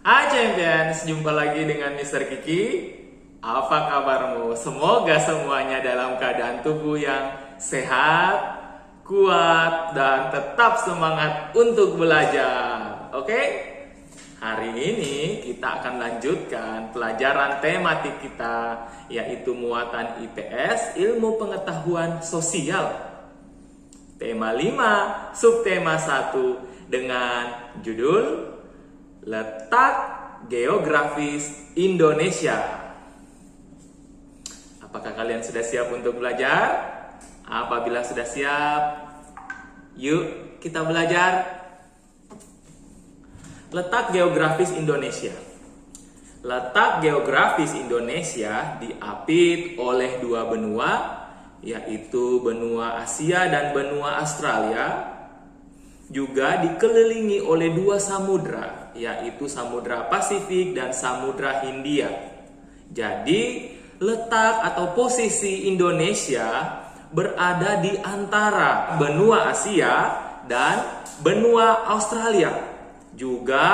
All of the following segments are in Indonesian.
Hai Champions, jumpa lagi dengan Mr. Kiki. Apa kabarmu? Semoga semuanya dalam keadaan tubuh yang sehat, kuat, dan tetap semangat untuk belajar. Oke? Hari ini kita akan lanjutkan pelajaran tematik kita, yaitu muatan IPS, ilmu pengetahuan sosial. Tema 5, subtema 1 dengan judul Letak Geografis Indonesia. Apakah kalian sudah siap untuk belajar? Apabila sudah siap, yuk kita belajar. Letak geografis Indonesia. Letak geografis Indonesia diapit oleh dua benua, yaitu benua Asia dan benua Australia. Juga dikelilingi oleh dua samudra, yaitu Samudra Pasifik dan Samudra Hindia. Jadi, letak atau posisi Indonesia berada di antara benua Asia dan benua Australia. Juga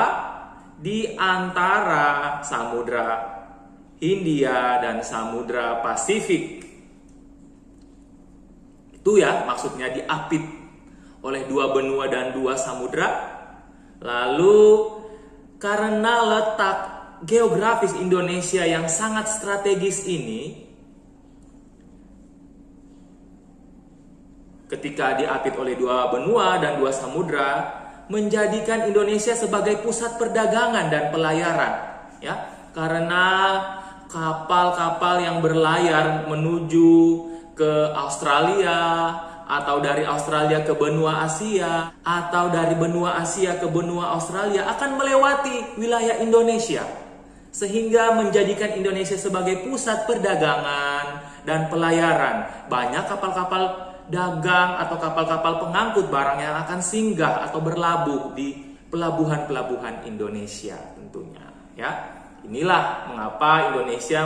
di antara Samudra Hindia dan Samudra Pasifik. Itu ya maksudnya diapit oleh dua benua dan dua samudra. Lalu karena letak geografis Indonesia yang sangat strategis ini, ketika diapit oleh dua benua dan dua samudra, menjadikan Indonesia sebagai pusat perdagangan dan pelayaran, ya. Karena kapal-kapal yang berlayar menuju ke Australia, atau dari Australia ke benua Asia, atau dari benua Asia ke benua Australia akan melewati wilayah Indonesia, sehingga menjadikan Indonesia sebagai pusat perdagangan dan pelayaran. Banyak kapal-kapal dagang atau kapal-kapal pengangkut barang yang akan singgah atau berlabuh di pelabuhan-pelabuhan Indonesia tentunya, ya. Inilah mengapa Indonesia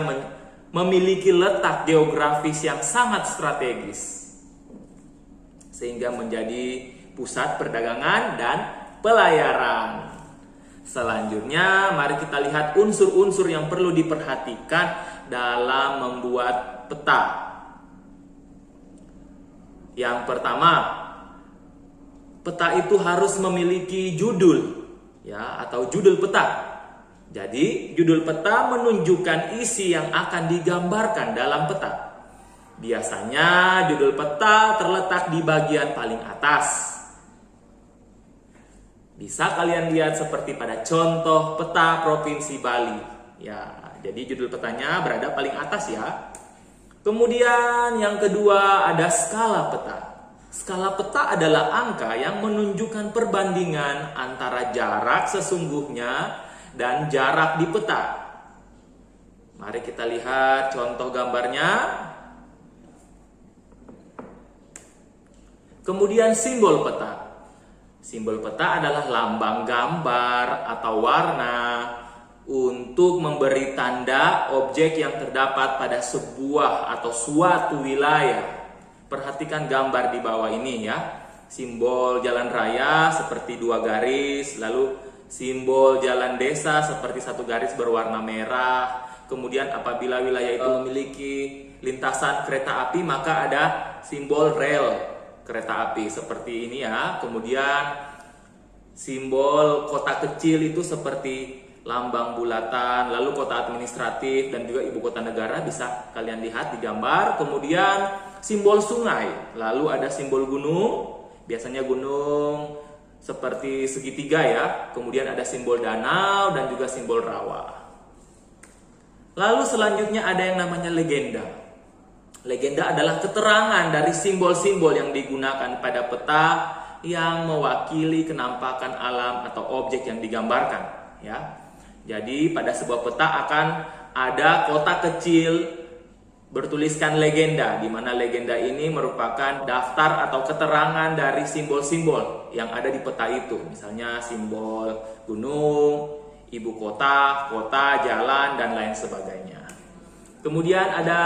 memiliki letak geografis yang sangat strategis, sehingga menjadi pusat perdagangan dan pelayaran. Selanjutnya, mari kita lihat unsur-unsur yang perlu diperhatikan dalam membuat peta. Yang pertama, peta itu harus memiliki judul, ya, atau judul peta. Jadi, judul peta menunjukkan isi yang akan digambarkan dalam peta. Biasanya judul peta terletak di bagian paling atas. Bisa kalian lihat seperti pada contoh peta Provinsi Bali. Ya, jadi judul petanya berada paling atas ya. Kemudian yang kedua ada skala peta. Skala peta adalah angka yang menunjukkan perbandingan antara jarak sesungguhnya dan jarak di peta. Mari kita lihat contoh gambarnya. Kemudian simbol peta. Simbol peta adalah lambang gambar atau warna untuk memberi tanda objek yang terdapat pada sebuah atau suatu wilayah. Perhatikan gambar di bawah ini ya. Simbol jalan raya seperti dua garis, lalu simbol jalan desa seperti satu garis berwarna merah. Kemudian apabila wilayah itu memiliki lintasan kereta api, maka ada simbol rel kereta api seperti ini ya. Kemudian simbol kota kecil itu seperti lambang bulatan, lalu kota administratif dan juga ibu kota negara bisa kalian lihat di gambar. Kemudian simbol sungai, lalu ada simbol gunung, biasanya gunung seperti segitiga ya. Kemudian ada simbol danau dan juga simbol rawa. Lalu selanjutnya ada yang namanya legenda. Legenda adalah keterangan dari simbol-simbol yang digunakan pada peta yang mewakili kenampakan alam atau objek yang digambarkan, ya. Jadi pada sebuah peta akan ada kota kecil bertuliskan legenda, di mana legenda ini merupakan daftar atau keterangan dari simbol-simbol yang ada di peta itu. Misalnya simbol gunung, ibu kota, kota, jalan, dan lain sebagainya. Kemudian ada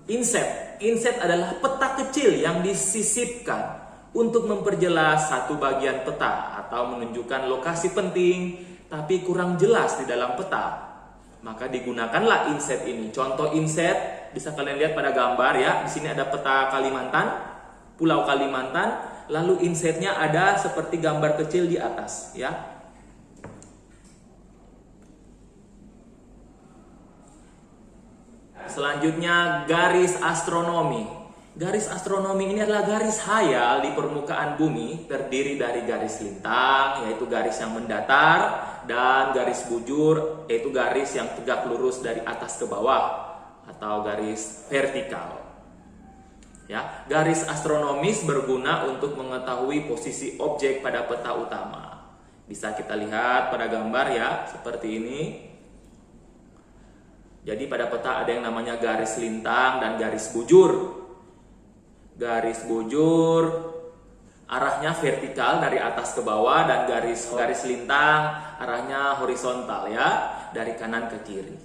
inset. Inset adalah peta kecil yang disisipkan untuk memperjelas satu bagian peta atau menunjukkan lokasi penting tapi kurang jelas di dalam peta, maka digunakanlah inset ini. Contoh inset bisa kalian lihat pada gambar ya. Di sini ada peta Kalimantan, Pulau Kalimantan, lalu insetnya ada seperti gambar kecil di atas ya. Selanjutnya garis astronomi. Garis astronomi ini adalah garis hayal di permukaan bumi, terdiri dari garis lintang, yaitu garis yang mendatar, dan garis bujur, yaitu garis yang tegak lurus dari atas ke bawah, atau garis vertikal. Ya, garis astronomis berguna untuk mengetahui posisi objek pada peta utama. Bisa kita lihat pada gambar ya, seperti ini. Jadi pada peta ada yang namanya garis lintang dan garis bujur. Garis bujur arahnya vertikal dari atas ke bawah, dan garis lintang arahnya horizontal ya, dari kanan ke kiri.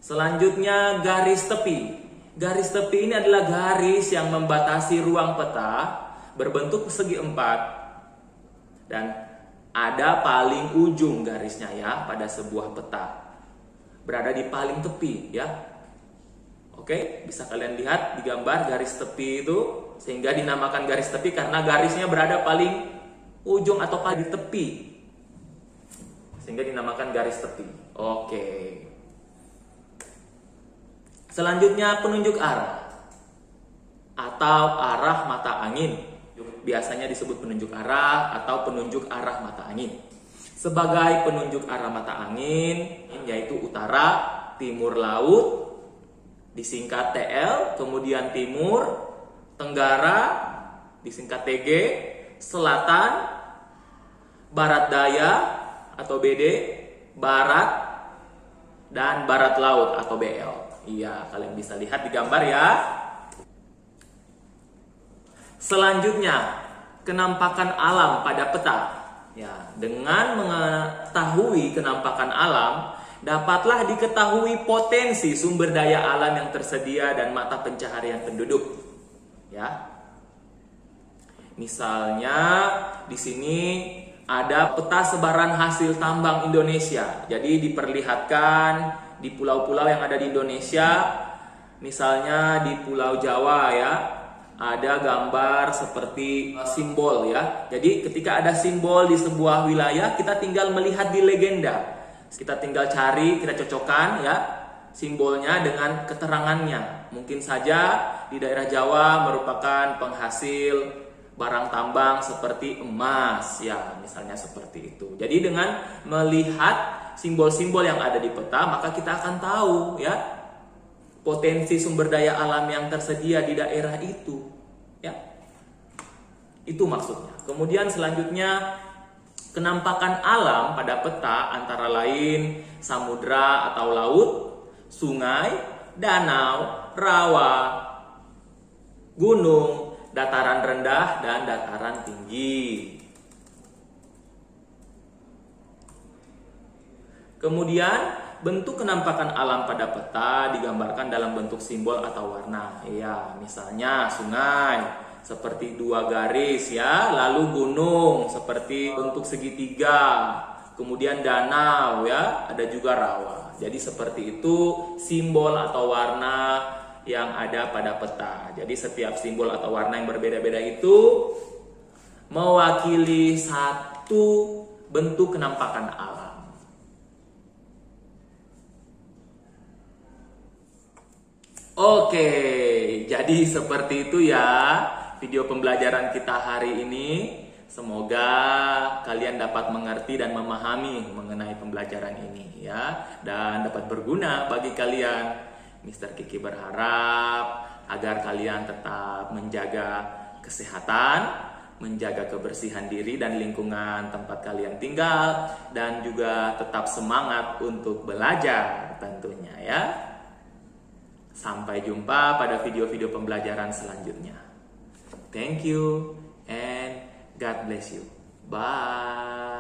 Selanjutnya garis tepi. Garis tepi ini adalah garis yang membatasi ruang peta berbentuk persegi 4 dan ada paling ujung garisnya ya pada sebuah peta. Berada di paling tepi ya. Oke, bisa kalian lihat di gambar garis tepi itu, sehingga dinamakan garis tepi karena garisnya berada paling ujung atau paling tepi, sehingga dinamakan garis tepi. Oke. Selanjutnya penunjuk arah atau arah mata angin. Biasanya disebut penunjuk arah atau penunjuk arah mata angin. Sebagai penunjuk arah mata angin, yaitu utara, timur laut, disingkat TL, kemudian timur, tenggara, disingkat TG, selatan, barat daya atau BD, barat, dan barat laut atau BL. Iya, kalian bisa lihat di gambar ya. Selanjutnya, kenampakan alam pada peta. Ya, dengan mengetahui kenampakan alam, dapatlah diketahui potensi sumber daya alam yang tersedia dan mata pencaharian penduduk. Ya. Misalnya di sini ada peta sebaran hasil tambang Indonesia. Jadi diperlihatkan di pulau-pulau yang ada di Indonesia. Misalnya di Pulau Jawa ya, ada gambar seperti simbol ya. Jadi ketika ada simbol di sebuah wilayah, kita tinggal melihat di legenda. Kita tinggal cari, kita cocokkan ya simbolnya dengan keterangannya. Mungkin saja di daerah Jawa merupakan penghasil barang tambang seperti emas ya, misalnya seperti itu. Jadi dengan melihat simbol-simbol yang ada di peta, maka kita akan tahu ya potensi sumber daya alam yang tersedia di daerah itu ya. Itu maksudnya. Kemudian selanjutnya, kenampakan alam pada peta antara lain samudra atau laut, sungai, danau, rawa, gunung, dataran rendah, dan dataran tinggi. Kemudian bentuk kenampakan alam pada peta digambarkan dalam bentuk simbol atau warna. Ya, misalnya sungai seperti dua garis ya, lalu gunung seperti bentuk segitiga, kemudian danau ya, ada juga rawa. Jadi seperti itu simbol atau warna yang ada pada peta. Jadi setiap simbol atau warna yang berbeda-beda itu mewakili satu bentuk kenampakan alam. Oke, jadi seperti itu ya video pembelajaran kita hari ini. Semoga kalian dapat mengerti dan memahami mengenai pembelajaran ini ya, dan dapat berguna bagi kalian. Mr. Kiki berharap agar kalian tetap menjaga kesehatan, menjaga kebersihan diri dan lingkungan tempat kalian tinggal, dan juga tetap semangat untuk belajar tentunya ya. Sampai jumpa pada video-video pembelajaran selanjutnya. Thank you and God bless you. Bye.